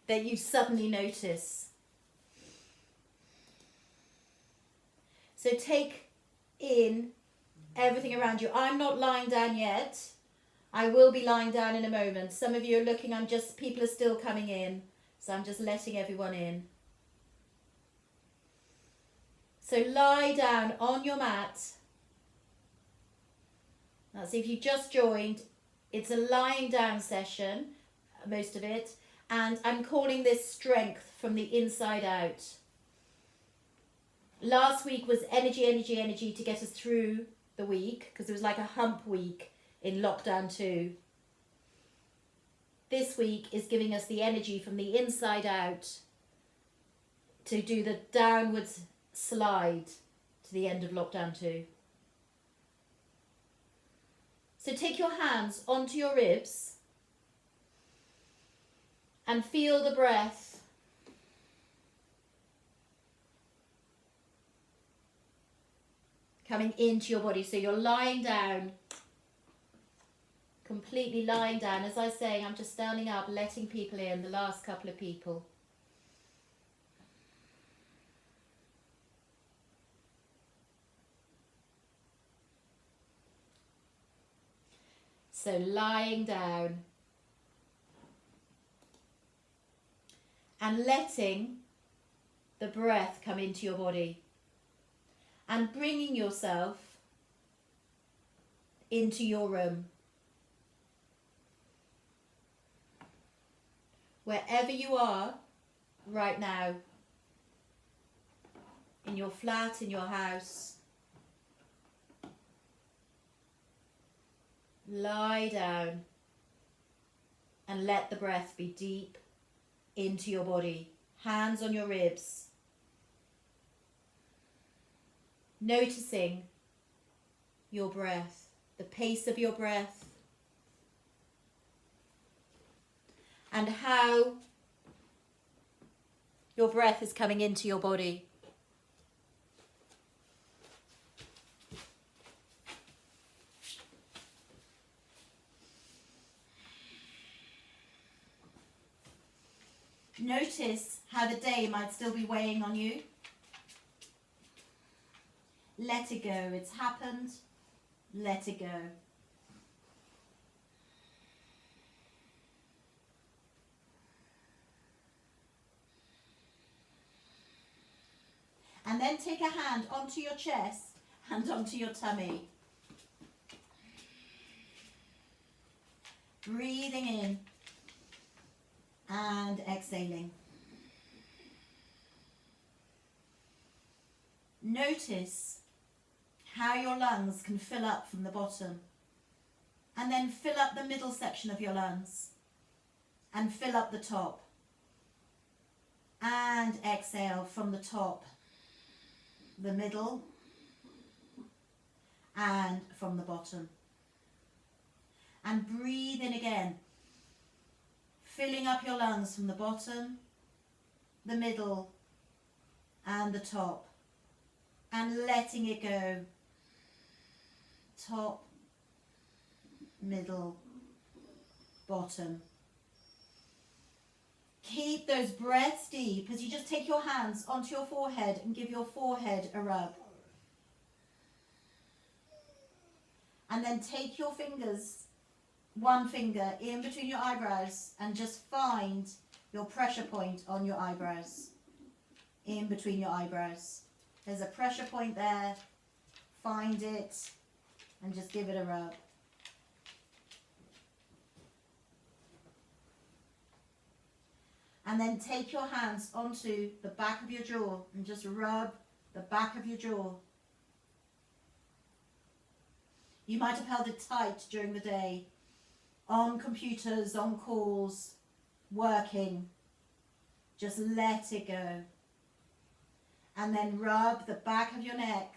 that you suddenly notice. So take in everything around you. I'm not lying down yet. I will be lying down in a moment. Some of you are looking, people are still coming in. So I'm just letting everyone in. So lie down on your mat. Now, see if you just joined, it's a lying down session, most of it. And I'm calling this strength from the inside out. Last week was energy, energy, energy to get us through the week, because it was like a hump week in lockdown 2. This week is giving us the energy from the inside out to do the downwards slide to the end of lockdown 2. So take your hands onto your ribs and feel the breath coming into your body. So you're lying down, completely lying down. As I say, I'm just standing up, letting people in, the last couple of people. So lying down and letting the breath come into your body and bringing yourself into your room. Wherever you are right now, in your flat, in your house, lie down and let the breath be deep into your body. Hands on your ribs. Noticing your breath, the pace of your breath, and how your breath is coming into your body. Notice how the day might still be weighing on you. Let it go. It's happened. Let it go. And then take a hand onto your chest and onto your tummy. Breathing in and exhaling. Notice how your lungs can fill up from the bottom, and then fill up the middle section of your lungs and fill up the top, and exhale from the top, the middle, and from the bottom. And breathe in again, filling up your lungs from the bottom, the middle, and the top, and letting it go. Top, middle, bottom. Keep those breaths deep as you just take your hands onto your forehead and give your forehead a rub. And then take your fingers, one finger in between your eyebrows, and just find your pressure point on your eyebrows, in between your eyebrows. There's a pressure point there. Find it and just give it a rub. And then take your hands onto the back of your jaw and just rub the back of your jaw. You might have held it tight during the day, on computers, on calls, working. Just let it go. And then rub the back of your neck.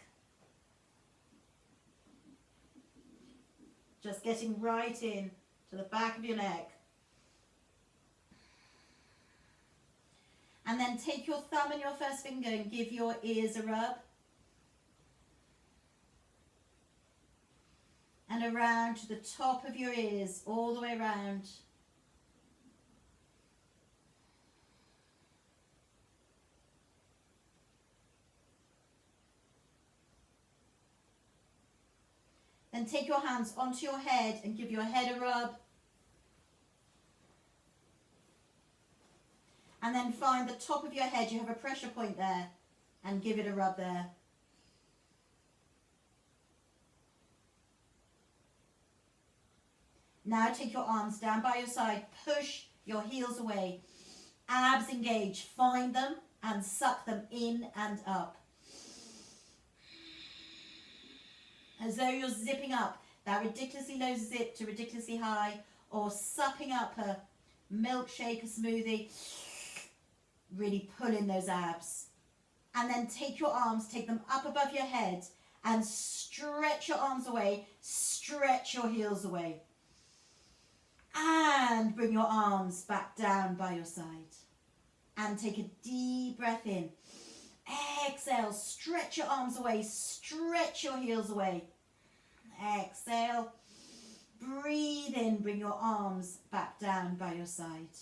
Just getting right in to the back of your neck. And then take your thumb and your first finger and give your ears a rub. And around to the top of your ears, all the way around. Then take your hands onto your head and give your head a rub. And then find the top of your head, you have a pressure point there, and give it a rub there. Now take your arms down by your side, push your heels away, abs engage, find them and suck them in and up. As though you're zipping up that ridiculously low zip to ridiculously high, or supping up a milkshake, a smoothie. Really pull in those abs. And then take your arms, take them up above your head and stretch your arms away, stretch your heels away. And bring your arms back down by your side. And take a deep breath in. Exhale, stretch your arms away, stretch your heels away. Exhale, breathe in, bring your arms back down by your side.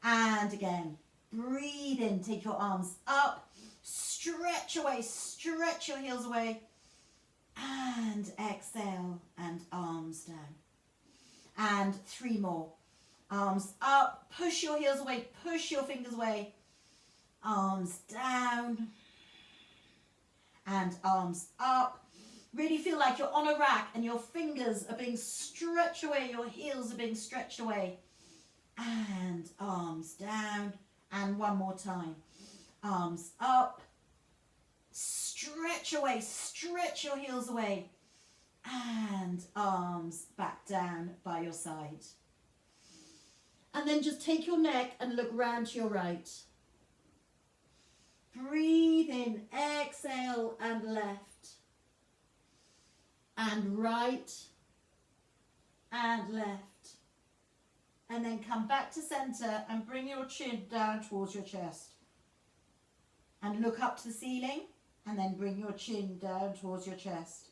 And again, breathe in, take your arms up, stretch away, stretch your heels away. And exhale, and arms down. And 3 more. Arms up, push your heels away, push your fingers away. Arms down and arms up. Really feel like you're on a rack and your fingers are being stretched away, your heels are being stretched away. And arms down. And one more time. Arms up. Stretch away, stretch your heels away. And arms back down by your side. And then just take your neck and look round to your right. Breathe in, exhale, and left, and right, and left. And then come back to center and bring your chin down towards your chest. And look up to the ceiling, and then bring your chin down towards your chest.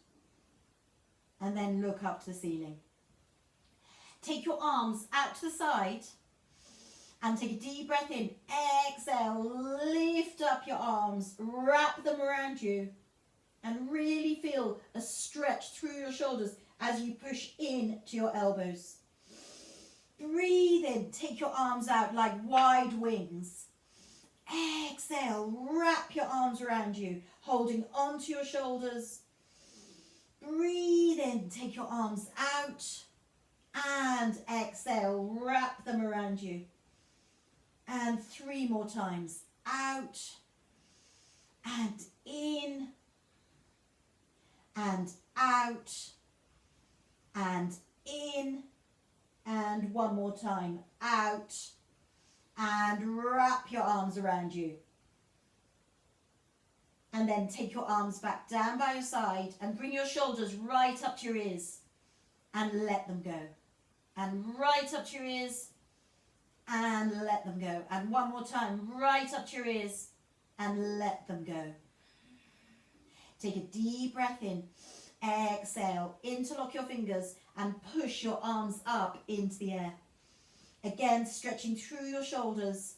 And then look up to the ceiling. Take your arms out to the side. And take a deep breath in. Exhale, lift up your arms, wrap them around you, and really feel a stretch through your shoulders as you push in to your elbows. Breathe in, take your arms out like wide wings. Exhale, wrap your arms around you, holding onto your shoulders. Breathe in, take your arms out, and exhale, wrap them around you. And 3 more times. Out and in and out and in, and one more time. Out and wrap your arms around you. And then take your arms back down by your side and bring your shoulders right up to your ears and let them go. And right up to your ears. And let them go. And one more time, right up to your ears and let them go. Take a deep breath in. Exhale, interlock your fingers and push your arms up into the air. Again, stretching through your shoulders.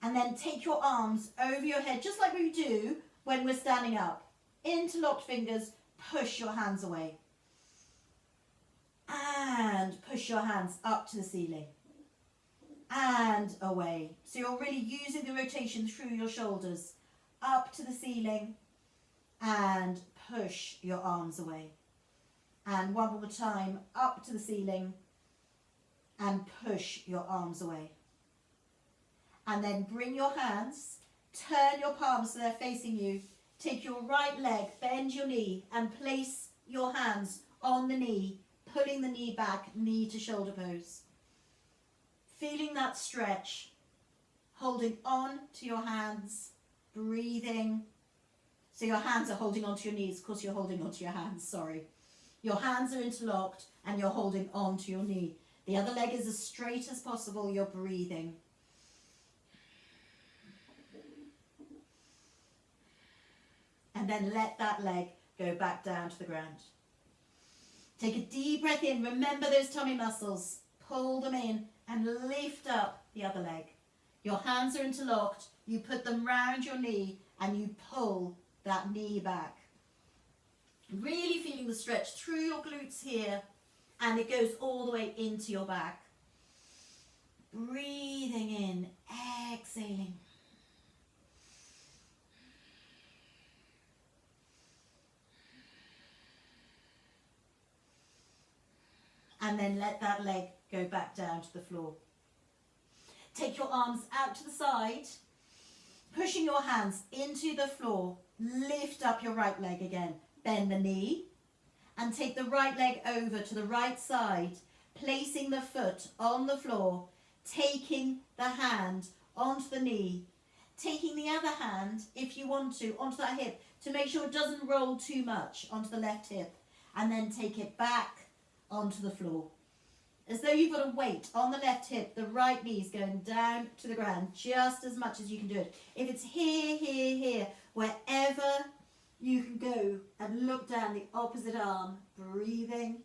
And then take your arms over your head, just like we do when we're standing up. Interlocked fingers, push your hands away. And push your hands up to the ceiling. And away. So you're really using the rotation through your shoulders, up to the ceiling, and push your arms away. And one more time, up to the ceiling, and push your arms away. And then bring your hands, turn your palms so they're facing you. Take your right leg, bend your knee, and place your hands on the knee, pulling the knee back, knee to shoulder pose. Feeling that stretch, holding on to your hands, breathing. So your hands are holding onto your knees. Of course, you're holding onto your hands, sorry. Your hands are interlocked and you're holding onto your knee. The other leg is as straight as possible. You're breathing. And then let that leg go back down to the ground. Take a deep breath in. Remember those tummy muscles. Pull them in and lift up the other leg. Your hands are interlocked. You put them round your knee and you pull that knee back. Really feeling the stretch through your glutes here, and it goes all the way into your back. Breathing in, exhaling. And then let that leg go back down to the floor. Take your arms out to the side, pushing your hands into the floor. Lift up your right leg again. Bend the knee and take the right leg over to the right side, placing the foot on the floor, taking the hand onto the knee, taking the other hand, if you want to, onto that hip to make sure it doesn't roll too much onto the left hip, and then take it back onto the floor. As though you've got a weight on the left hip, the right knee is going down to the ground just as much as you can do it. If it's here, here, here, wherever you can go, and look down the opposite arm, breathing.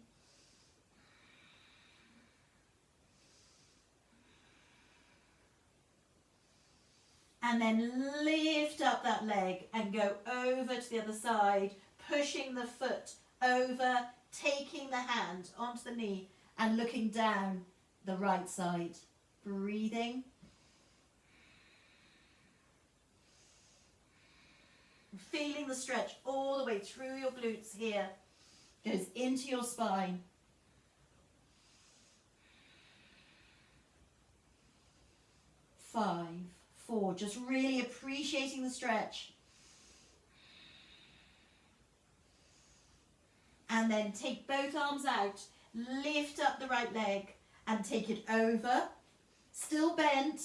And then lift up that leg and go over to the other side, pushing the foot over, taking the hand onto the knee and looking down the right side. Breathing. Feeling the stretch all the way through your glutes here. Goes into your spine. Five, four, just really appreciating the stretch. And then take both arms out, lift up the right leg and take it over, still bent,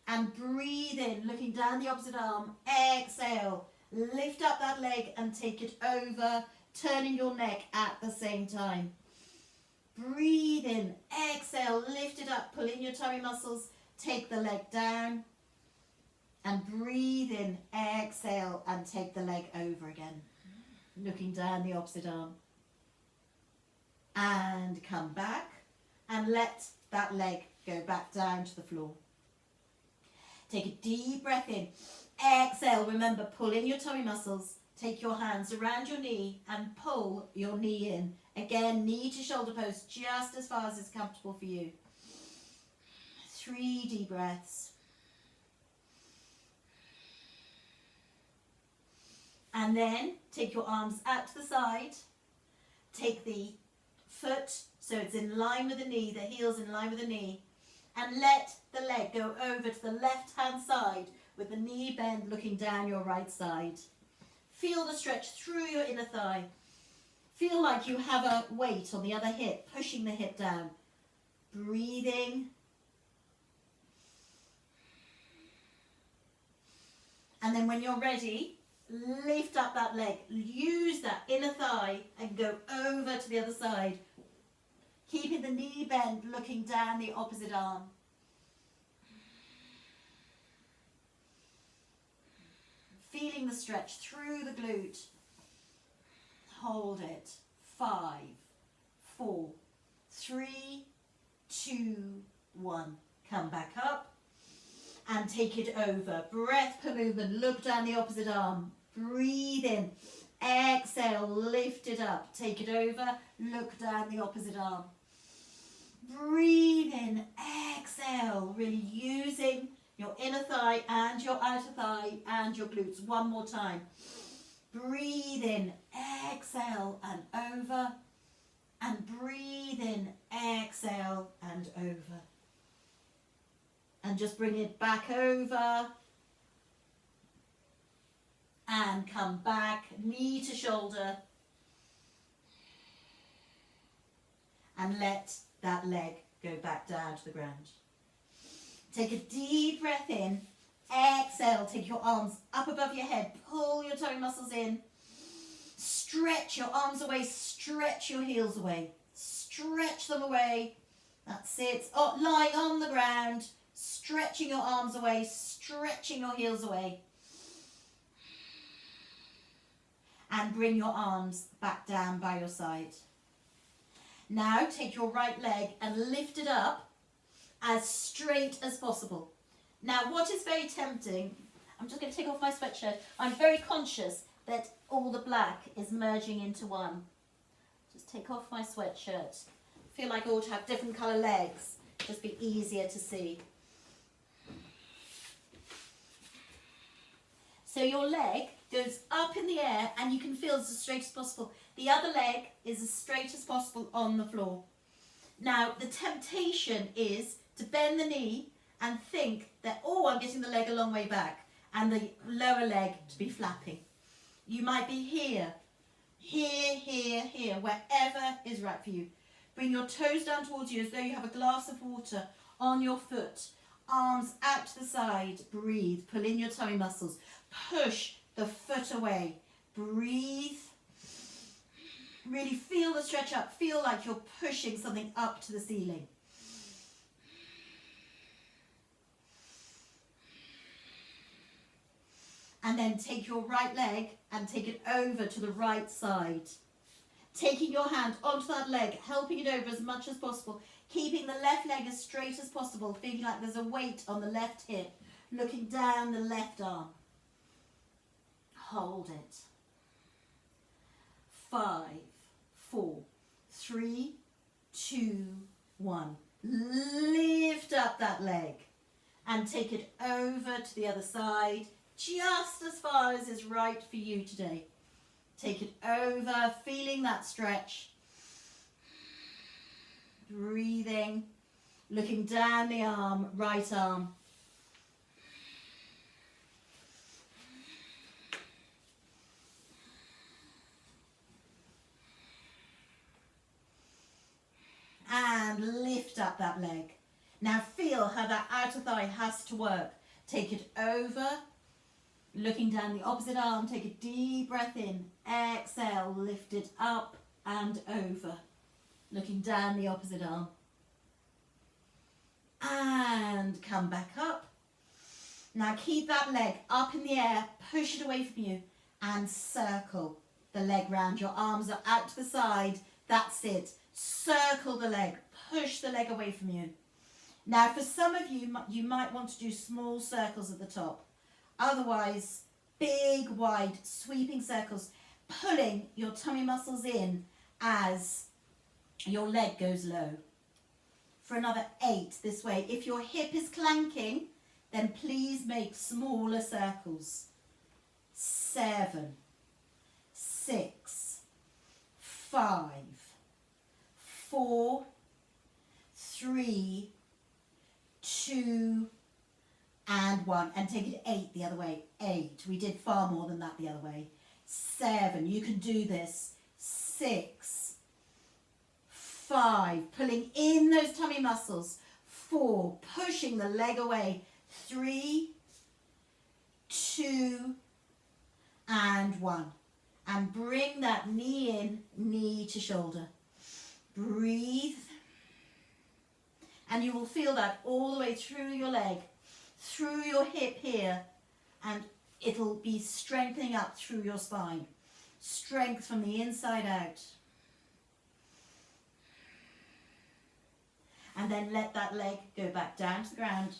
and breathe in, looking down the opposite arm. Exhale, lift up that leg and take it over, turning your neck at the same time. Breathe in, exhale, lift it up, pull in your tummy muscles, take the leg down, and breathe in, exhale, and take the leg over again, looking down the opposite arm. And come back and let that leg go back down to the floor. Take a deep breath in. Exhale, remember, pull in your tummy muscles. Take your hands around your knee and pull your knee in. Again, knee to shoulder pose just as far as is comfortable for you. 3 deep breaths. And then take your arms out to the side. Take the foot so it's in line with the knee, the heel's in line with the knee, and let the leg go over to the left hand side with the knee bend looking down your right side. Feel the stretch through your inner thigh. Feel like you have a weight on the other hip, pushing the hip down. Breathing. And then when you're ready, lift up that leg. Use that inner thigh and go over to the other side. Keeping the knee bend, looking down the opposite arm. Feeling the stretch through the glute. Hold it. 5, 4, 3, 2, 1. Come back up and take it over. Breath per movement. Look down the opposite arm. Breathe in. Exhale. Lift it up. Take it over. Look down the opposite arm. Breathe in. Exhale. Really using your inner thigh and your outer thigh and your glutes. One more time. Breathe in. Exhale and over. And breathe in. Exhale and over. And just bring it back over. And come back, knee to shoulder. And let that leg go back down to the ground. Take a deep breath in. Exhale, take your arms up above your head. Pull your tummy muscles in. Stretch your arms away. Stretch your heels away. Stretch them away. That's it. Oh, lying on the ground. Stretching your arms away. Stretching your heels away. And bring your arms back down by your side. Now take your right leg and lift it up as straight as possible. Now what is very tempting, I'm just going to take off my sweatshirt, I'm very conscious that all the black is merging into one. Just take off my sweatshirt. Feel like I ought to have different colour legs. Just be easier to see. So your leg goes up in the air and you can feel it's as straight as possible. The other leg is as straight as possible on the floor. Now the temptation is to bend the knee and think that, oh, I'm getting the leg a long way back, and the lower leg to be flapping. You might be here, here, here, here, wherever is right for you. Bring your toes down towards you as though you have a glass of water on your foot. Arms out to the side. Breathe. Pull in your tummy muscles. Push the foot away. Breathe. Really feel the stretch up. Feel like you're pushing something up to the ceiling. And then take your right leg and take it over to the right side. Taking your hand onto that leg, helping it over as much as possible, keeping the left leg as straight as possible, feeling like there's a weight on the left hip, looking down the left arm. Hold it. 5, 4, 3, 2, 1. Lift up that leg and take it over to the other side, just as far as is right for you today. Take it over, feeling that stretch. Breathing, looking down the arm, right arm. And lift up that leg. Now feel how that outer thigh has to work. Take it over. Looking down the opposite arm, take a deep breath in. Exhale, lift it up and over. Looking down the opposite arm. And come back up. Now keep that leg up in the air, push it away from you and circle the leg round. Your arms are out to the side. That's it. Circle the leg, push the leg away from you. Now for some of you, you might want to do small circles at the top. Otherwise, big, wide, sweeping circles, pulling your tummy muscles in as your leg goes low. For another 8 this way. If your hip is clanking, then please make smaller circles. 7, 6, 5, 4, 3, 2, and 1. And take it 8 the other way. 8. We did far more than that the other way. 7. You can do this. 6, 5. Pulling in those tummy muscles. 4. Pushing the leg away. 3, 2, and 1. And bring that knee in, knee to shoulder. Breathe. And you will feel that all the way through your leg, through your hip here, and it'll be strengthening up through your spine. Strength from the inside out. And then let that leg go back down to the ground.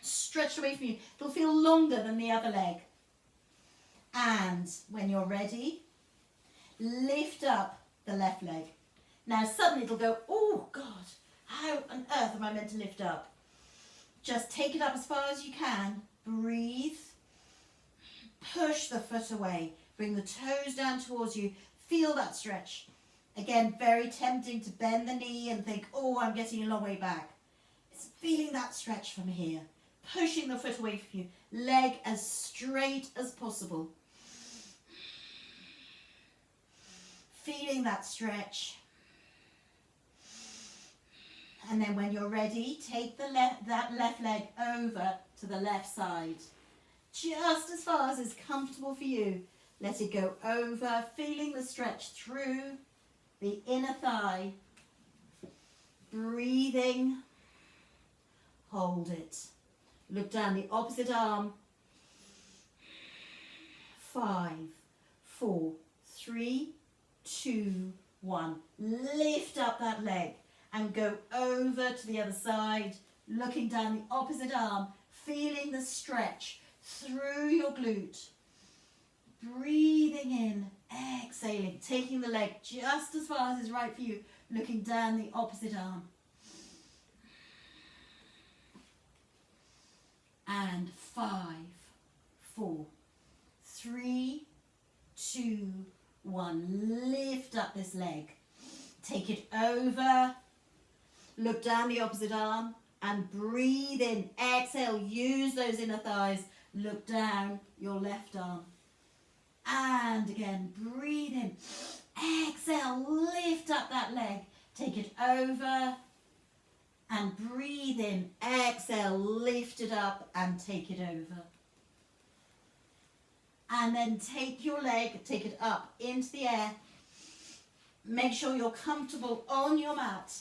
Stretch away from you. It'll feel longer than the other leg. And when you're ready, lift up the left leg. Now suddenly it'll go, oh God, how on earth am I meant to lift up? Just take it up as far as you can. Breathe. Push the foot away. Bring the toes down towards you. Feel that stretch. Again, very tempting to bend the knee and think, oh, I'm getting a long way back. It's feeling that stretch from here. Pushing the foot away from you. Leg as straight as possible. Feeling that stretch. And then when you're ready, take that left leg over to the left side. Just as far as is comfortable for you. Let it go over, feeling the stretch through the inner thigh. Breathing. Hold it. Look down the opposite arm. 5, 4, 3, 2, 1. Lift up that leg and go over to the other side, looking down the opposite arm, feeling the stretch through your glute. Breathing in, exhaling, taking the leg just as far as is right for you, looking down the opposite arm. And 5, 4, 3, 2, 1. Lift up this leg. Take it over. Look down the opposite arm and breathe in. Exhale. Use those inner thighs. Look down your left arm. And again, breathe in. Exhale. Lift up that leg. Take it over. And breathe in. Exhale. Lift it up and take it over. And then take your leg, take it up into the air. Make sure you're comfortable on your mat.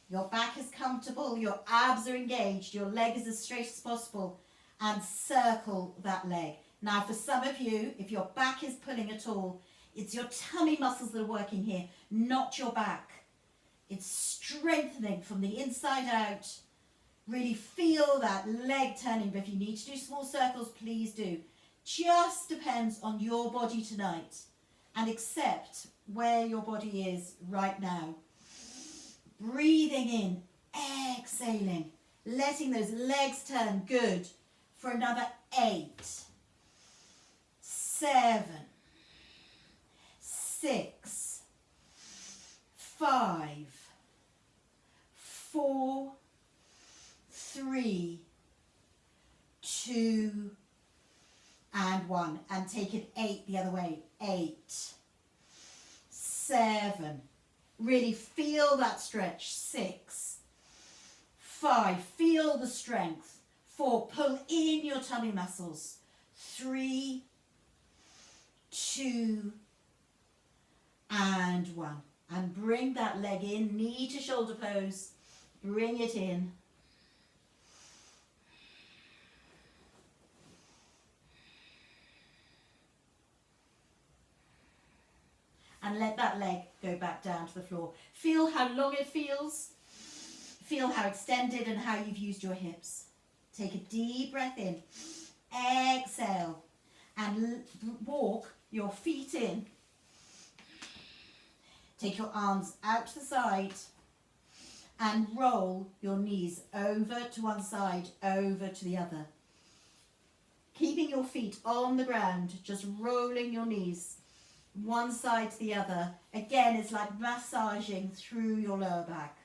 Your back is comfortable, your abs are engaged, your leg is as straight as possible, and circle that leg. Now for some of you, if your back is pulling at all, it's your tummy muscles that are working here, not your back. It's strengthening from the inside out. Really feel that leg turning, but if you need to do small circles, please do. Just depends on your body tonight, and accept where your body is right now. Breathing in, exhaling, letting those legs turn. Good. For another 8, 7, 6, 5, 4, 3, 2, and 1. And take it 8 the other way. 8, 7. Really feel that stretch. 6, 5. Feel the strength. 4. Pull in your tummy muscles. 3, 2, and 1. And bring that leg in. Knee to shoulder pose. Bring it in. And let that leg go back down to the floor. Feel how long it feels. Feel how extended and how you've used your hips. Take a deep breath in. Exhale. And walk your feet in. Take your arms out to the side. And roll your knees over to one side, over to the other. Keeping your feet on the ground, just rolling your knees one side to the other. Again, it's like massaging through your lower back.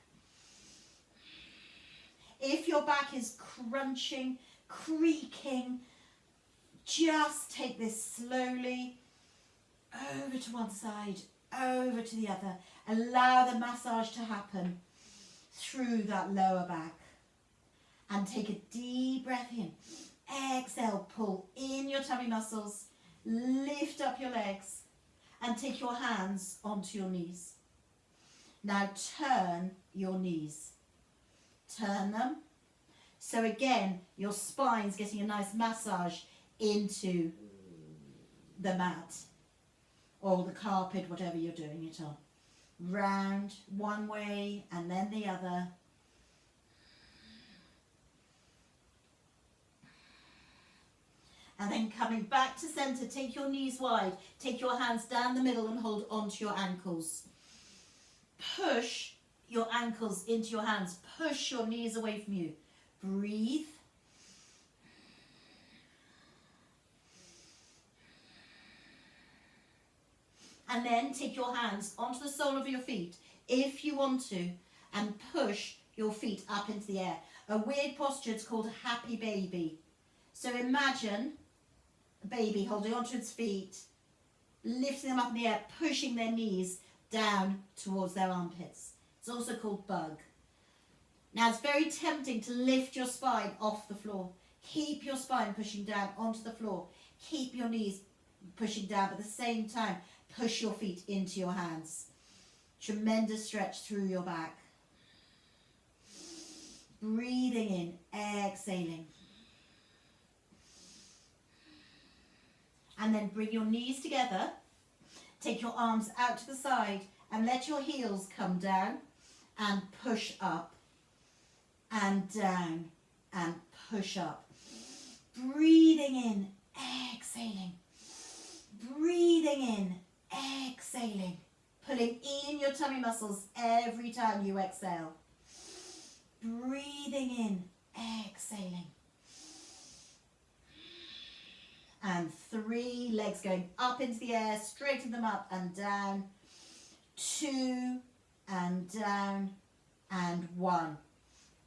If your back is crunching, creaking, just take this slowly over to one side, over to the other. Allow the massage to happen through that lower back. And take a deep breath in. Exhale, pull in your tummy muscles, lift up your legs, and take your hands onto your knees. Now turn your knees. Turn them. So again, your spine's getting a nice massage into the mat or the carpet, whatever you're doing it on. Round one way and then the other. And then coming back to center, take your knees wide, take your hands down the middle and hold onto your ankles. Push your ankles into your hands, push your knees away from you. Breathe. And then take your hands onto the sole of your feet, if you want to, and push your feet up into the air. A weird posture, it's called a happy baby. So imagine a baby holding onto its feet, lifting them up in the air, pushing their knees down towards their armpits. It's also called bug. Now it's very tempting to lift your spine off the floor. Keep your spine pushing down onto the floor. Keep your knees pushing down, but at the same time, push your feet into your hands. Tremendous stretch through your back. Breathing in, exhaling. And then bring your knees together. Take your arms out to the side and let your heels come down and push up and down and push up. Breathing in, exhaling. breathing in, exhaling, pulling in your tummy muscles every time you exhale. Breathing in, exhaling. And 3, legs going up into the air, straighten them up and down. 2, and down, and 1,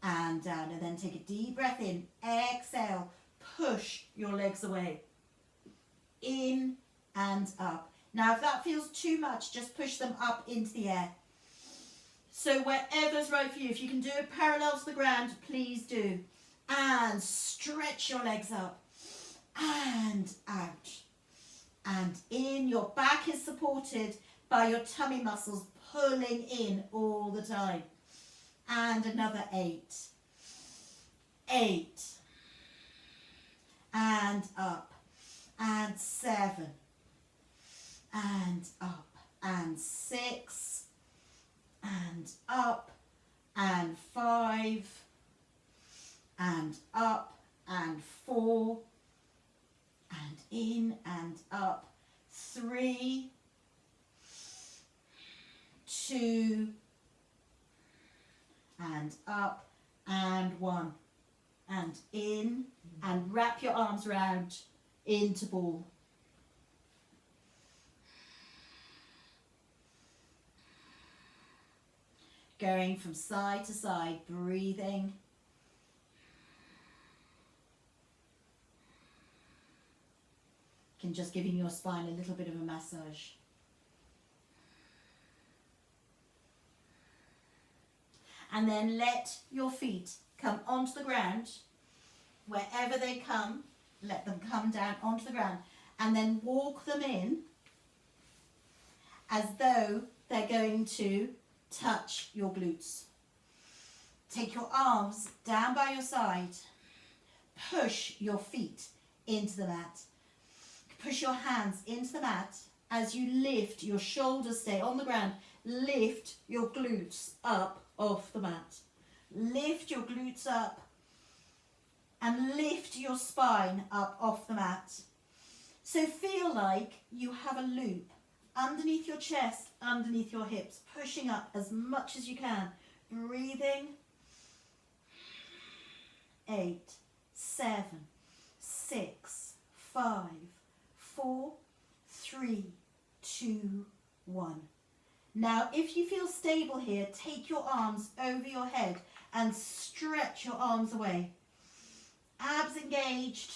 and down. And then take a deep breath in, exhale, push your legs away. In and up. Now if that feels too much, just push them up into the air. So wherever's right for you, if you can do it parallel to the ground, please do. And stretch your legs up. And out. And in, your back is supported by your tummy muscles pulling in all the time. And another 8. 8. And up. And 7. And up. And 6. And up. And 5. And up. And 4. And in and up. 3, 2, and up, and 1, and in, and wrap your arms around into ball. Going from side to side, breathing. Can just giving your spine a little bit of a massage. And then let your feet come onto the ground. Wherever they come, let them come down onto the ground. And then walk them in as though they're going to touch your glutes. Take your arms down by your side. Push your feet into the mat. Push your hands into the mat as you lift, your shoulders stay on the ground. Lift your glutes up off the mat. Lift your glutes up and lift your spine up off the mat. So feel like you have a loop underneath your chest, underneath your hips, pushing up as much as you can. Breathing. 8, 7, 6, 5, 4, 3, 2, 1. Now, if you feel stable here, take your arms over your head and stretch your arms away. Abs engaged.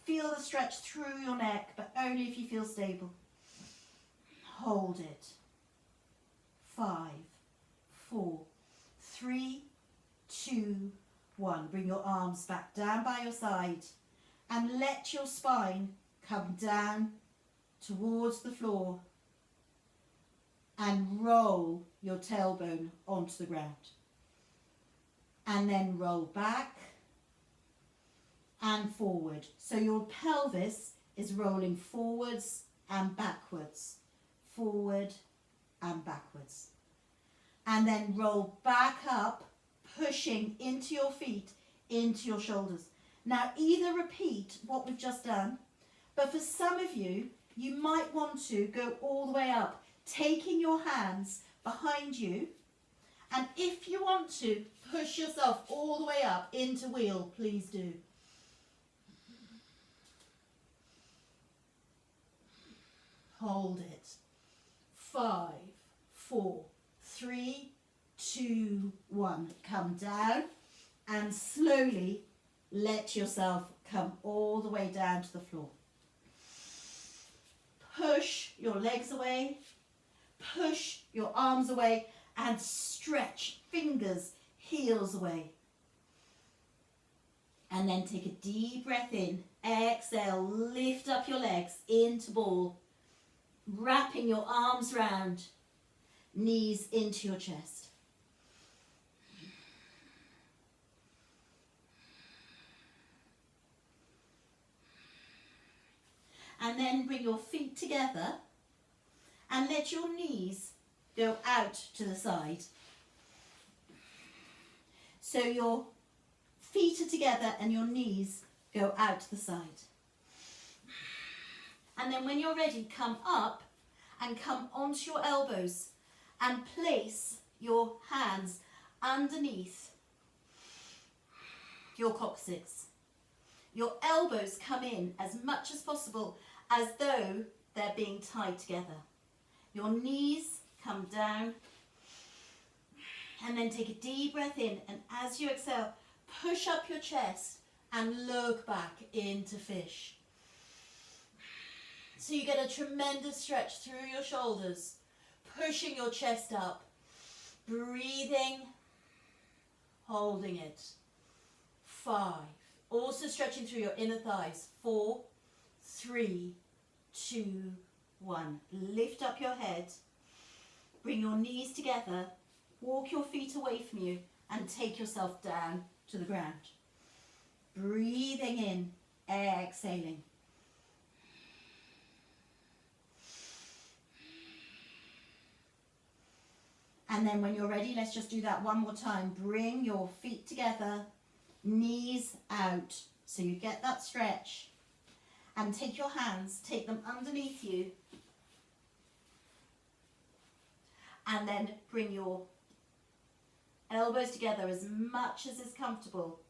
Feel the stretch through your neck, but only if you feel stable. Hold it. 5, 4, 3, 2, 1. Bring your arms back down by your side and let your spine come down towards the floor and roll your tailbone onto the ground. And then roll back and forward. So your pelvis is rolling forwards and backwards. Forward and backwards. And then roll back up, pushing into your feet, into your shoulders. Now either repeat what we've just done, but for some of you, you might want to go all the way up, taking your hands behind you. And if you want to push yourself all the way up into wheel, please do. Hold it. 5, 4, 3, 2, 1. Come down and slowly let yourself come all the way down to the floor. Push your legs away. Push your arms away and stretch fingers, heels away. And then take a deep breath in. Exhale, lift up your legs into ball. Wrapping your arms round, knees into your chest. And then bring your feet together and let your knees go out to the side. So your feet are together and your knees go out to the side. And then when you're ready, come up and come onto your elbows and place your hands underneath your coccyx. Your elbows come in as much as possible as though they're being tied together. Your knees come down, and then take a deep breath in, and as you exhale, push up your chest and look back into fish. So you get a tremendous stretch through your shoulders, pushing your chest up, breathing, holding it. 5. Also stretching through your inner thighs. 4, 3, 2, 1. Lift up your head, bring your knees together, walk your feet away from you and take yourself down to the ground. Breathing in, exhaling. And then when you're ready, let's just do that one more time. Bring your feet together, knees out, so you get that stretch. And take your hands, take them underneath you. And then bring your elbows together as much as is comfortable.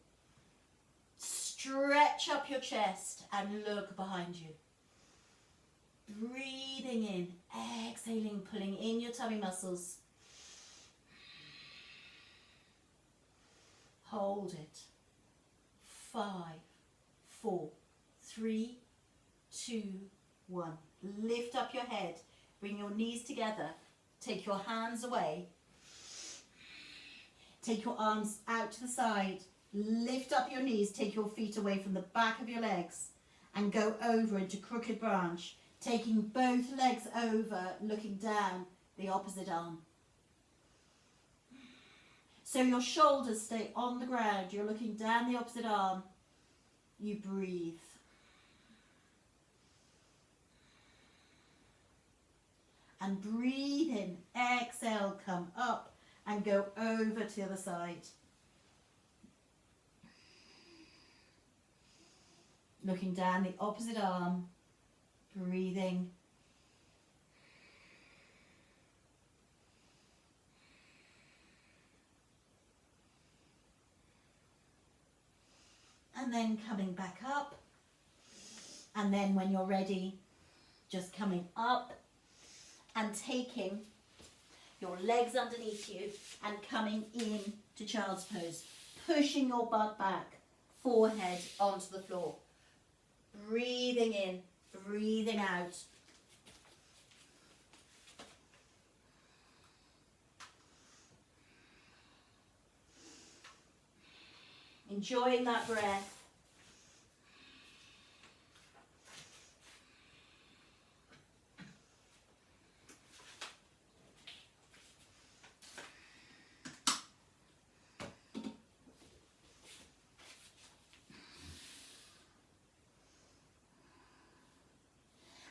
Stretch up your chest and look behind you. Breathing in, exhaling, pulling in your tummy muscles. Hold it. 5, 4, 3, 2, 1. Lift up your head. Bring your knees together. Take your hands away. Take your arms out to the side. Lift up your knees. Take your feet away from the back of your legs and go over into crooked branch. Taking both legs over, looking down the opposite arm. So your shoulders stay on the ground. You're looking down the opposite arm. You breathe. And breathe in. Exhale, come up and go over to the other side. Looking down the opposite arm. Breathing. And then coming back up. And then when you're ready, just coming up and taking your legs underneath you and coming in to child's pose. Pushing your butt back, forehead onto the floor. Breathing in, breathing out. Enjoying that breath.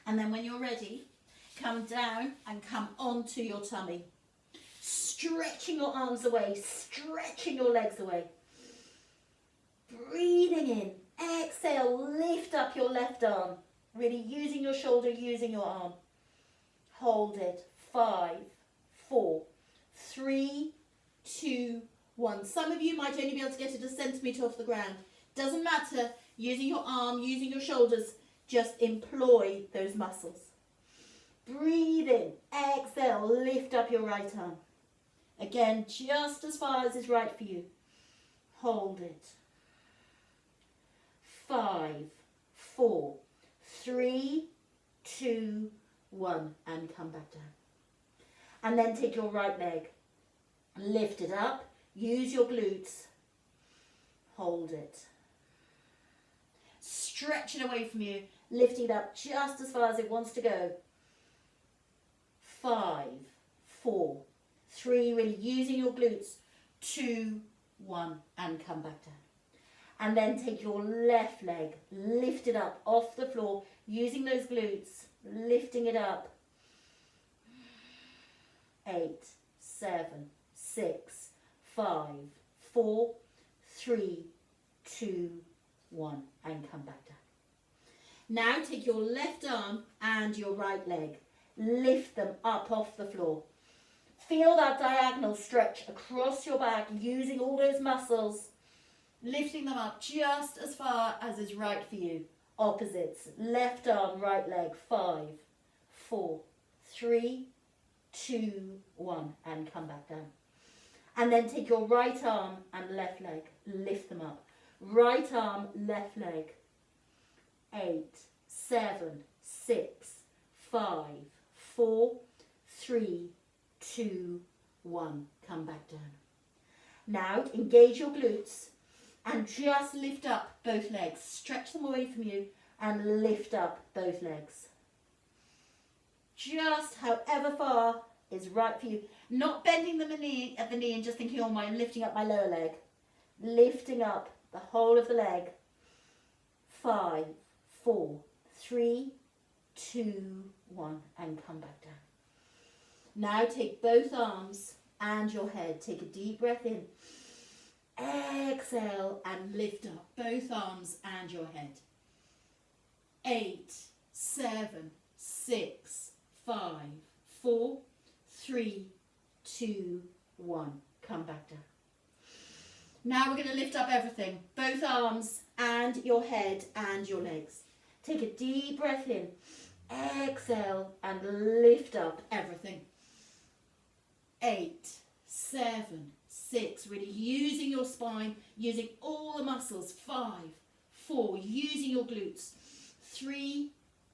And then when you're ready, come down and come onto your tummy. Stretching your arms away, stretching your legs away. Breathing in, exhale, lift up your left arm. Really using your shoulder, using your arm. Hold it. 5, 4, 3, 2, 1. Some of you might only be able to get it a centimetre off the ground. Doesn't matter, using your arm, using your shoulders, just employ those muscles. Breathe in, exhale, lift up your right arm. Again, just as far as is right for you. Hold it. 5, 4, 3, 2, 1, and come back down. And then take your right leg, lift it up, use your glutes, hold it. Stretch it away from you, lifting it up just as far as it wants to go. 5, 4, 3, really using your glutes, 2, 1, and come back down. And then take your left leg, lift it up off the floor, using those glutes, lifting it up. 8, 7, 6, 5, 4, 3, 2, 1, and come back down. Now take your left arm and your right leg. Lift them up off the floor. Feel that diagonal stretch across your back using all those muscles. Lifting them up just as far as is right for you. Opposites. Left arm, right leg. 5, 4, 3, 2, 1. And come back down. And then take your right arm and left leg. Lift them up. Right arm, left leg. 8, 7, 6, 5, 4, 3, 2, 1. Come back down. Now engage your glutes and just lift up both legs. Stretch them away from you and lift up both legs. Just however far is right for you. Not bending the knee at the knee and just thinking, oh, I'm lifting up my lower leg. Lifting up the whole of the leg. 5, 4, 3, 2, 1, and come back down. Now take both arms and your head. Take a deep breath in. Exhale and lift up both arms and your head. 8, 7, 6, 5, 4, 3, 2, 1. Come back down. Now we're going to lift up everything. Both arms and your head and your legs. Take a deep breath in. Exhale and lift up everything. 8, 7, 6. Really using your spine, using all the muscles. 5, 4. Using your glutes. 3,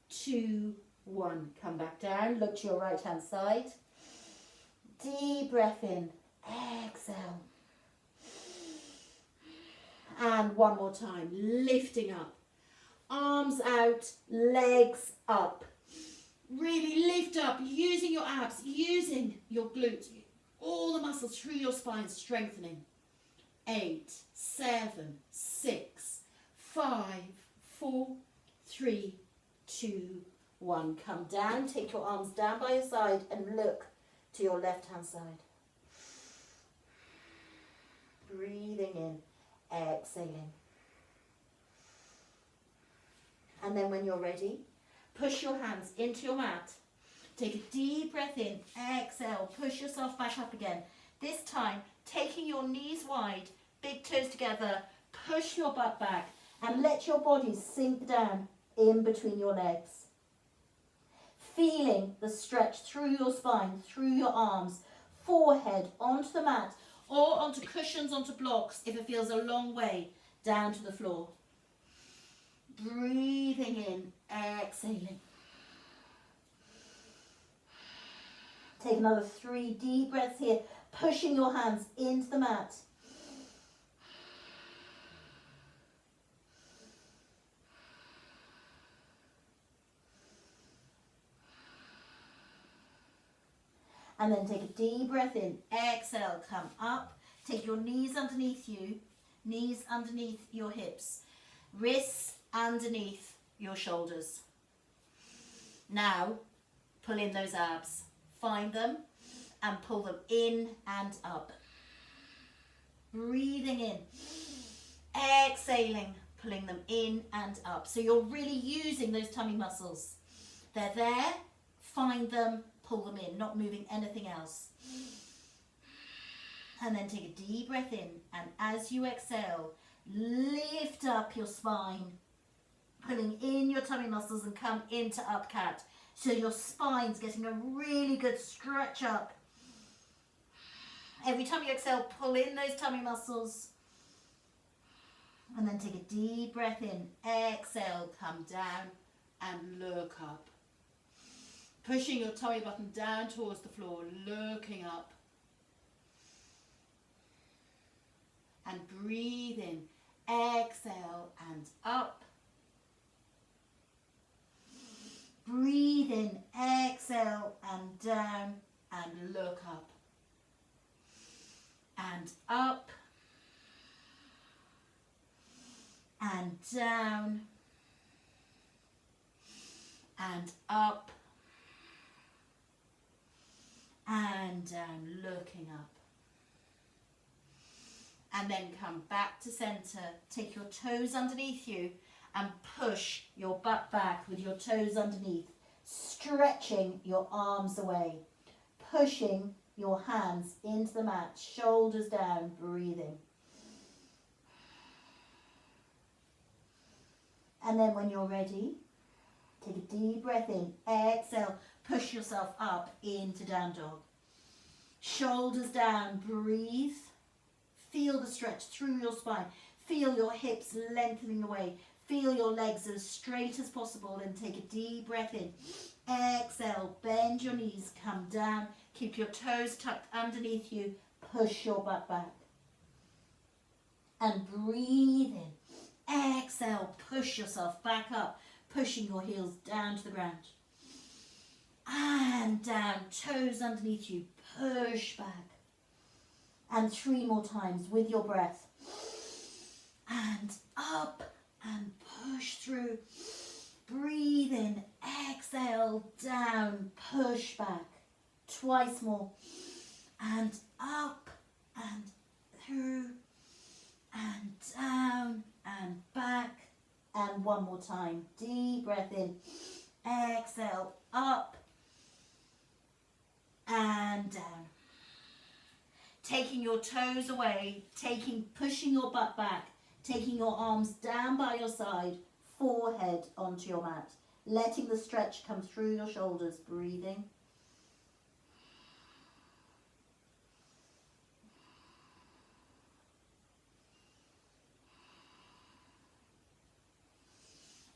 2, 1. Come back down. Look to your right hand side. Deep breath in. Exhale. And one more time. Lifting up. Arms out. Legs up. Really lift up. Using your abs. Using your glutes. All the muscles through your spine strengthening. 8, 7, 6, 5, 4, 3, 2, 1. Come down. Take your arms down by your side and look to your left hand side. Breathing in. Exhaling. And then when you're ready, push your hands into your mat. Take a deep breath in. Exhale. Push yourself back up again. This time, taking your knees wide, big toes together, push your butt back and let your body sink down in between your legs. Feeling the stretch through your spine, through your arms, forehead onto the mat or onto cushions, onto blocks if it feels a long way down to the floor. Breathing in, exhaling. Take another 3 deep breaths here, pushing your hands into the mat. And then take a deep breath in. Exhale, come up. Take your knees underneath you. Knees underneath your hips. Wrists underneath your shoulders. Now, pull in those abs. Find them and pull them in and up. Breathing in. Exhaling, pulling them in and up. So you're really using those tummy muscles. They're there. Find them. Pull them in, not moving anything else. And then take a deep breath in, and as you exhale, lift up your spine, pulling in your tummy muscles and come into up cat. So your spine's getting a really good stretch up. Every time you exhale, pull in those tummy muscles. And then take a deep breath in, exhale, come down and look up. Pushing your tummy button down towards the floor, looking up. And breathe in, exhale and up. Breathe in, exhale and down and look up. And up. And down. And up. And down, looking up. And then come back to center. Take your toes underneath you and push your butt back with your toes underneath, stretching your arms away, pushing your hands into the mat, shoulders down, breathing. And then when you're ready, take a deep breath in, exhale, push yourself up into down dog. Shoulders down, breathe. Feel the stretch through your spine. Feel your hips lengthening away. Feel your legs as straight as possible and take a deep breath in. Exhale, bend your knees, come down. Keep your toes tucked underneath you. Push your butt back. And breathe in. Exhale, push yourself back up, pushing your heels down to the ground. And down, toes underneath you, push back. And 3 more times with your breath. And up and push through. Breathe in, exhale, down, push back. Twice more. And up and through and down and back. And 1 more time. Deep breath in. Exhale, up and down. Taking your toes away, pushing your butt back, taking your arms down by your side, forehead onto your mat. Letting the stretch come through your shoulders, breathing.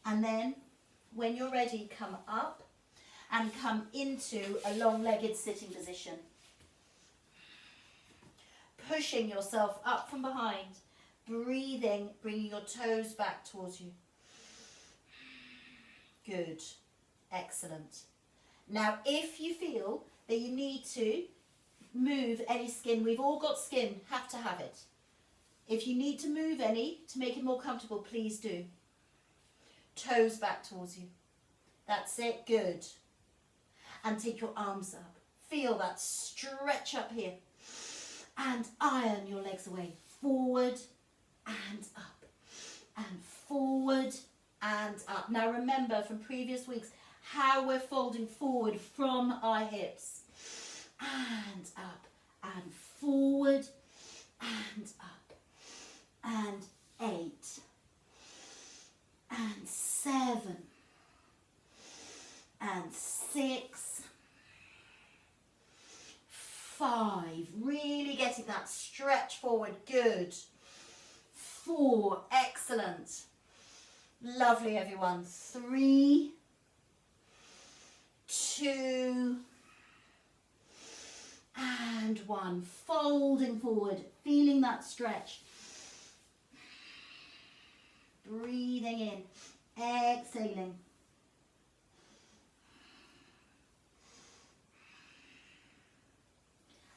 And then, when you're ready, come up and come into a long-legged sitting position. Pushing yourself up from behind, breathing, bringing your toes back towards you. Good. Excellent. Now, if you feel that you need to move any skin, we've all got skin, have to have it. If you need to move any to make it more comfortable, please do. Toes back towards you. That's it. Good. And take your arms up. Feel that stretch up here. And iron your legs away. Forward and up. And forward and up. Now remember from previous weeks how we're folding forward from our hips. And up. And forward and up. And 8. And 7. And 6. 5. Really getting that stretch forward. Good. 4. Excellent. Lovely, everyone. 3. 2. And 1. Folding forward. Feeling that stretch. Breathing in. Exhaling.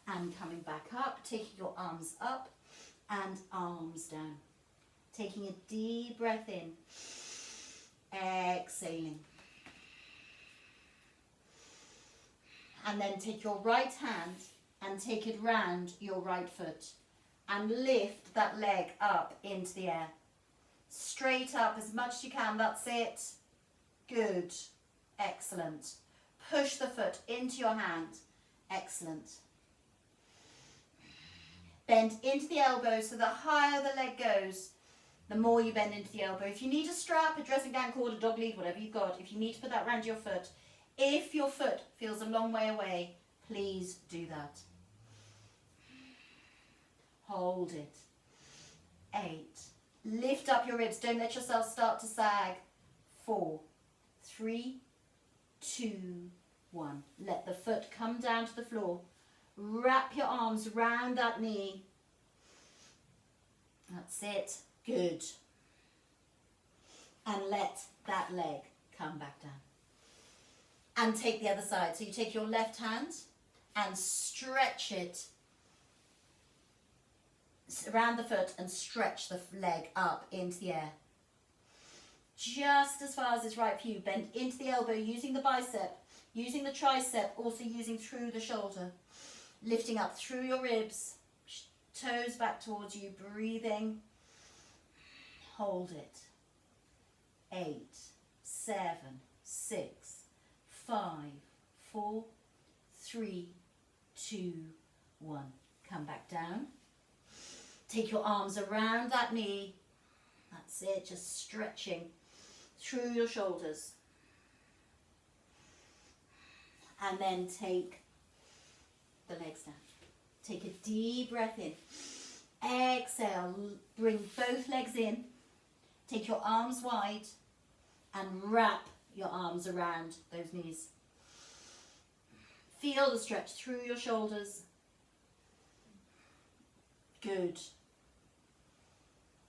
And coming back up, taking your arms up and arms down. Taking a deep breath in. Exhaling. And then take your right hand and take it round your right foot. And lift that leg up into the air. Straight up as much as you can. That's it. Good. Excellent. Push the foot into your hand. Excellent. Bend into the elbow, so the higher the leg goes, the more you bend into the elbow. If you need a strap, a dressing gown cord, a dog lead, whatever you've got, if you need to put that around your foot, if your foot feels a long way away, please do that. Hold it. 8. Lift up your ribs. Don't let yourself start to sag. 4, 3, 2, 1. Let the foot come down to the floor. Wrap your arms round that knee. That's it. Good. And let that leg come back down. And take the other side. So you take your left hand and stretch it around the foot and stretch the leg up into the air. Just as far as is right for you. Bend into the elbow using the bicep, using the tricep, also using through the shoulder. Lifting up through your ribs, toes back towards you, breathing. Hold it. 8, 7, 6, 5, 4, 3, 2, 1. Come back down. Take your arms around that knee. That's it, just stretching through your shoulders. And then take the legs down. Take a deep breath in. Exhale, bring both legs in. Take your arms wide and wrap your arms around those knees. Feel the stretch through your shoulders. Good.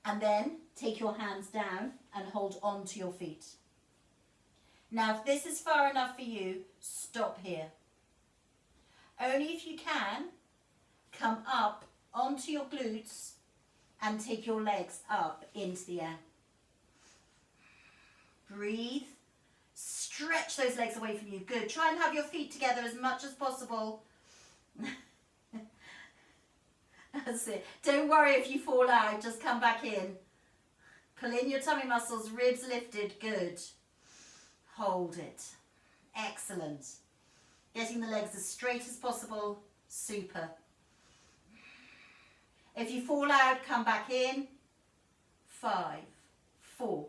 And then take your hands down and hold on to your feet. Now, if this is far enough for you, stop here. Only if you can, come up onto your glutes and take your legs up into the air. Breathe. Stretch those legs away from you. Good. Try and have your feet together as much as possible. That's it. Don't worry if you fall out. Just come back in. Pull in your tummy muscles. Ribs lifted. Good. Hold it. Excellent. Getting the legs as straight as possible. Super. If you fall out, come back in. 5, 4,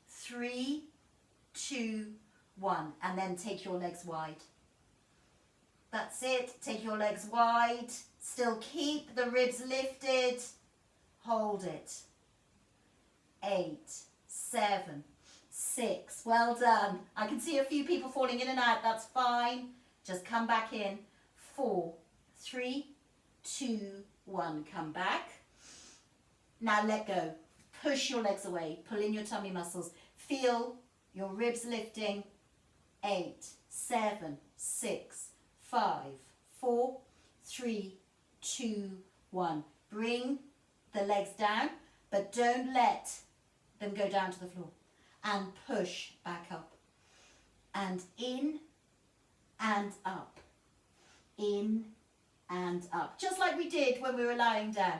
3, 2, 1. And then take your legs wide. That's it. Take your legs wide. Still keep the ribs lifted. Hold it. 8, 7, 6. Well done. I can see a few people falling in and out. That's fine. Just come back in. 4, 3, 2, 1. Come back. Now let go. Push your legs away. Pull in your tummy muscles. Feel your ribs lifting. 8, 7, 6, 5, 4, 3, 2, 1. Bring the legs down, but don't let them go down to the floor. And push back up. And in and up. In and up. Just like we did when we were lying down.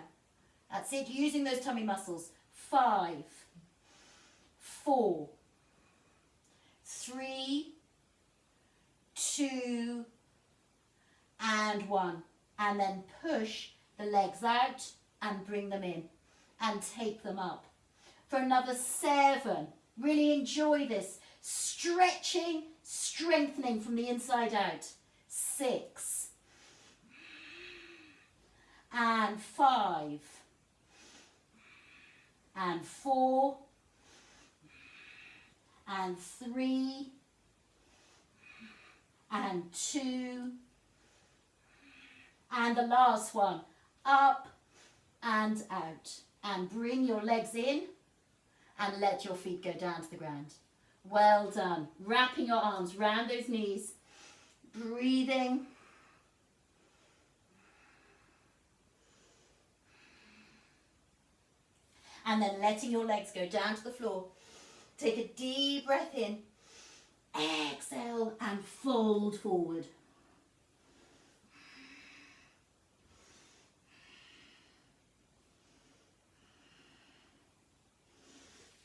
That's it, using those tummy muscles. 5, 4, 3, 2, and 1. And then push the legs out and bring them in. And take them up. For another 7. Really enjoy this. Stretching, strengthening from the inside out. 6. And 5. And 4. And 3. And 2. And the last one. Up and out. And bring your legs in and let your feet go down to the ground. Well done. Wrapping your arms round those knees. Breathing. And then letting your legs go down to the floor. Take a deep breath in. Exhale and fold forward.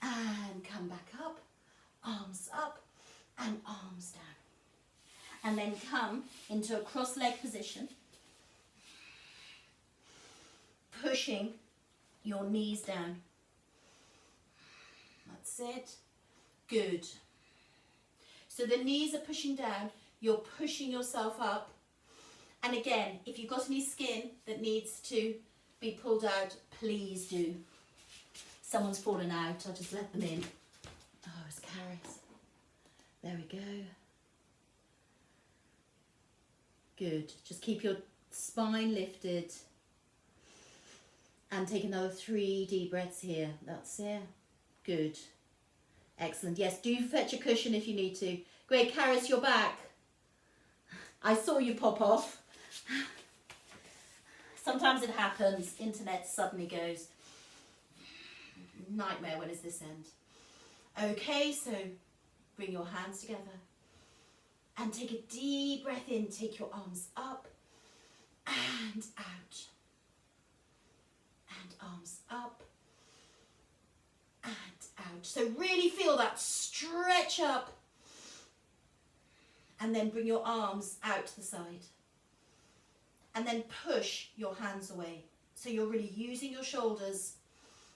And come back up, arms up and arms down. And then come into a cross-leg position, pushing your knees down. That's it. Good. So the knees are pushing down, you're pushing yourself up. And again, if you've got any skin that needs to be pulled out, please do. Someone's fallen out, I'll just let them in. Oh, it's carrots. There we go. Good. Just keep your spine lifted. And take another 3 deep breaths here. That's it. Good. Excellent. Yes, do fetch a cushion if you need to. Great, Karis, you're back. I saw you pop off. Sometimes it happens. Internet suddenly goes. Nightmare, when does this end? Okay, so bring your hands together and take a deep breath in. Take your arms up and out. And arms up and out. So really feel that stretch up. And then bring your arms out to the side. And then push your hands away. So you're really using your shoulders.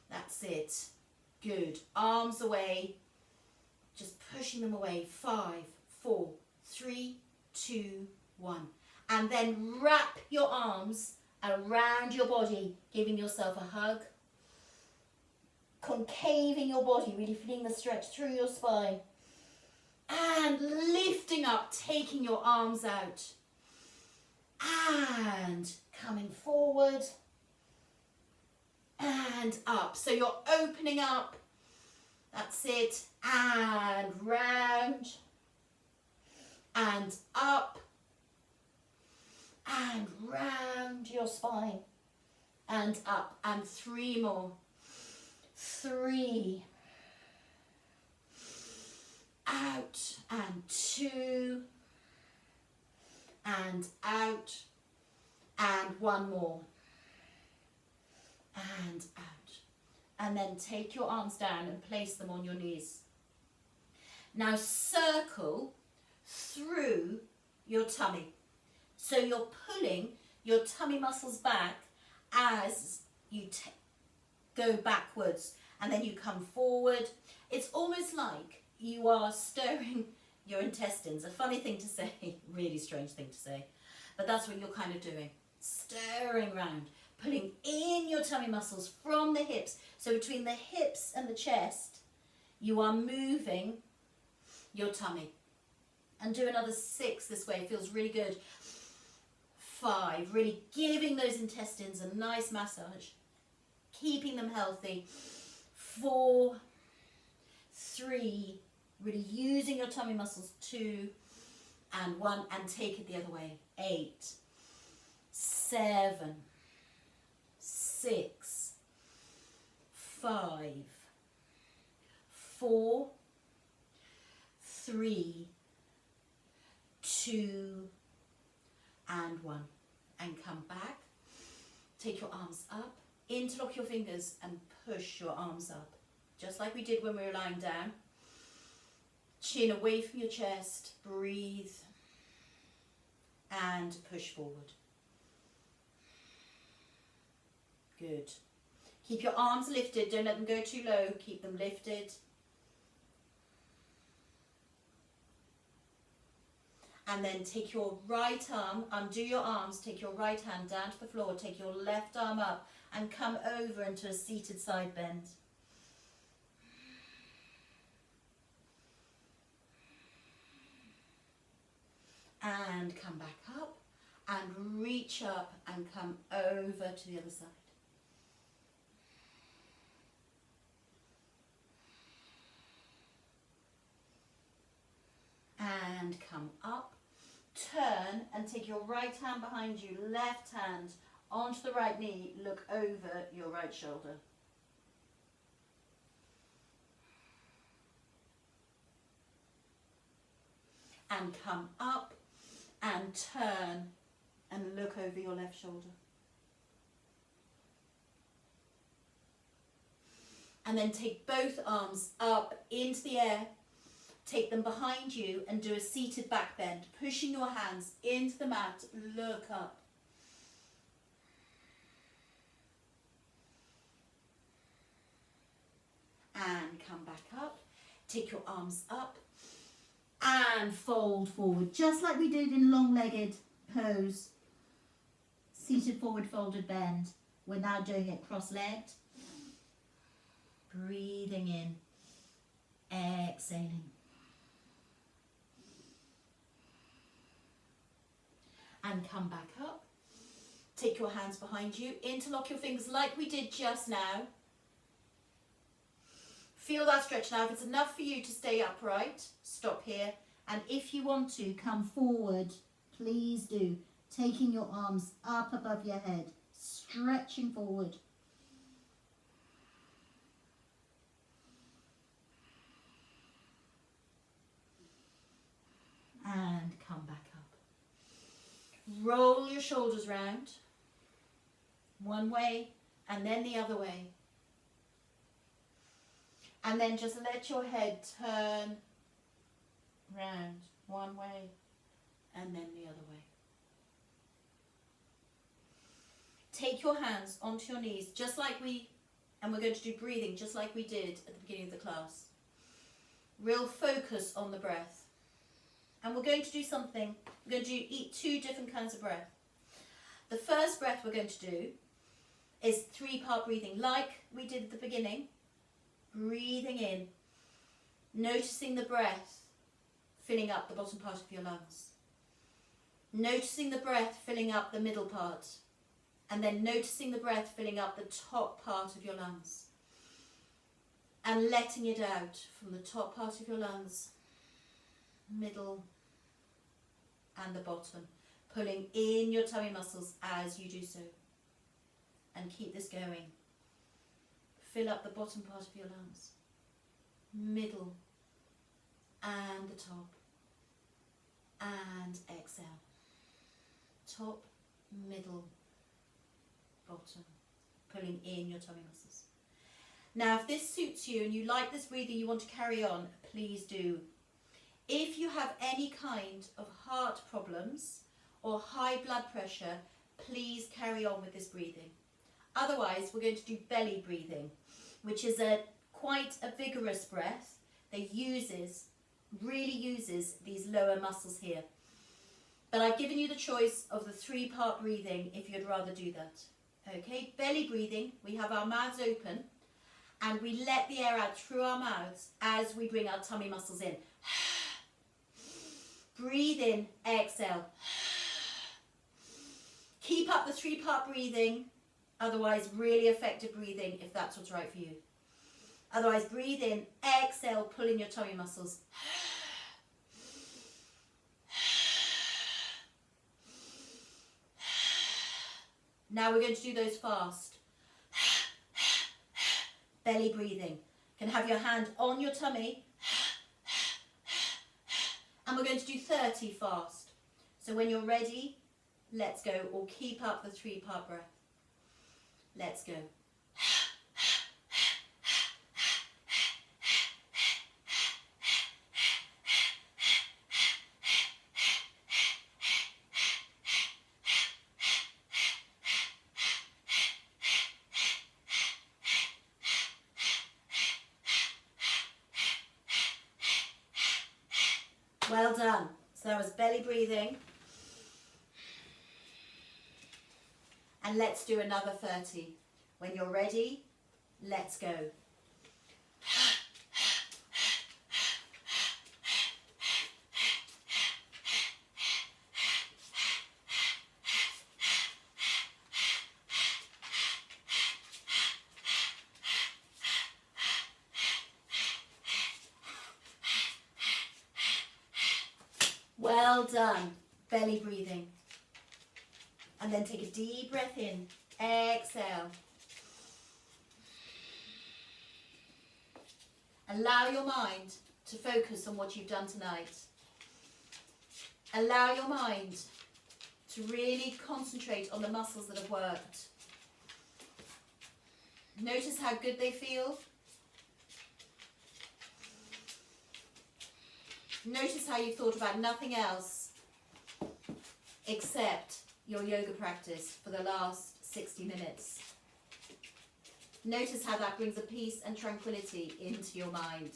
That's it. Good. Arms away. Just pushing them away. 5, 4, 3, 2, 1. And then wrap your arms around your body, giving yourself a hug. Concaving your body, really feeling the stretch through your spine. And lifting up, taking your arms out. And coming forward. And up. So you're opening up. That's it. And round. And up. And round your spine. And up. And 3 more. 3. Out. And 2. And out. And 1 more. And out. And then take your arms down and place them on your knees. Now circle through your tummy. So you're pulling your tummy muscles back as you go backwards, and then you come forward. It's almost like you are stirring your intestines. A funny thing to say, really strange thing to say, but that's what you're kind of doing. Stirring around, pulling in your tummy muscles from the hips. So between the hips and the chest, you are moving your tummy. And do another 6 this way. It feels really good. 5, really giving those intestines a nice massage. Keeping them healthy. 4, 3, really using your tummy muscles. 2, and 1, and take it the other way. 8, 7, 6, 5, 4, 3, 2, and 1. And come back. Take your arms up. Interlock your fingers and push your arms up. Just like we did when we were lying down. Chin away from your chest. Breathe. And push forward. Good. Keep your arms lifted. Don't let them go too low. Keep them lifted. And then take your right arm, undo your arms, take your right hand down to the floor, take your left arm up and come over into a seated side bend. And come back up and reach up and come over to the other side. And come up, turn and take your right hand behind you, left hand onto the right knee, look over your right shoulder. And come up and turn and look over your left shoulder. And then take both arms up into the air. Take them behind you and do a seated back bend, pushing your hands into the mat, look up. And come back up, take your arms up and fold forward, just like we did in long-legged pose. Seated forward folded bend. We're now doing it cross-legged. Breathing in, exhaling. And come back up. Take your hands behind you. Interlock your fingers like we did just now. Feel that stretch now. If it's enough for you to stay upright, stop here. And if you want to, come forward. Please do. Taking your arms up above your head. Stretching forward. And come back up. Roll your shoulders round, one way and then the other way. And then just let your head turn round one way and then the other way. Take your hands onto your knees just like and we're going to do breathing just like we did at the beginning of the class. Real focus on the breath. And we're going to do something, we're going to do two different kinds of breath. The first breath we're going to do is 3-part breathing, like we did at the beginning. Breathing in, noticing the breath filling up the bottom part of your lungs. Noticing the breath filling up the middle part. And then noticing the breath filling up the top part of your lungs. And letting it out from the top part of your lungs, middle and the bottom. Pulling in your tummy muscles as you do so. And keep this going. Fill up the bottom part of your lungs, middle and the top. And exhale. Top, middle, bottom. Pulling in your tummy muscles. Now, if this suits you and you like this breathing, you want to carry on, please do. If you have any kind of heart problems or high blood pressure, please carry on with this breathing. Otherwise, we're going to do belly breathing, which is quite a vigorous breath that really uses these lower muscles here. But I've given you the choice of the 3-part breathing if you'd rather do that. Okay, belly breathing, we have our mouths open and we let the air out through our mouths as we bring our tummy muscles in. Breathe in, exhale. Keep up the 3-part breathing, otherwise really effective breathing if that's what's right for you. Otherwise, breathe in, exhale, pull in your tummy muscles. Now we're going to do those fast. Belly breathing. You can have your hand on your tummy. And we're going to do 30 fast. So when you're ready, let's go, or keep up the 3-part breath. Let's go. Well done. So that was belly breathing. And let's do another 30. When you're ready, let's go. Well done. Belly breathing. And then take a deep breath in. Exhale. Allow your mind to focus on what you've done tonight. Allow your mind to really concentrate on the muscles that have worked. Notice how good they feel. Notice how you thought about nothing else except your yoga practice for the last 60 minutes. Notice how that brings a peace and tranquility into your mind.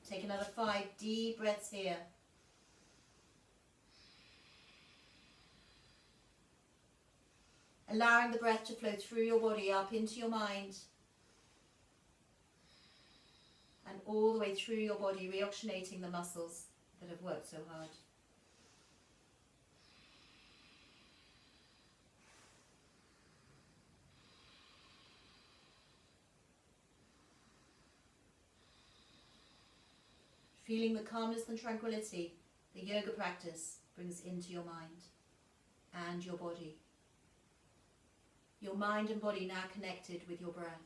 Take another 5 deep breaths here. Allowing the breath to flow through your body up into your mind and all the way through your body, reoxygenating the muscles that have worked so hard. Feeling the calmness and tranquility the yoga practice brings into your mind and your body. Your mind and body now connected with your breath.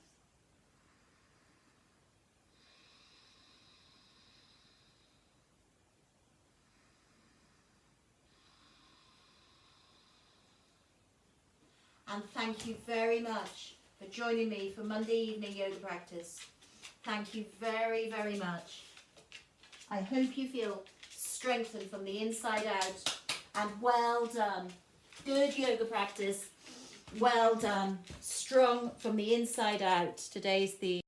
And thank you very much for joining me for Monday evening yoga practice. Thank you very, very much. I hope you feel strengthened from the inside out, and well done. Good yoga practice. Well done. Strong from the inside out. Today's the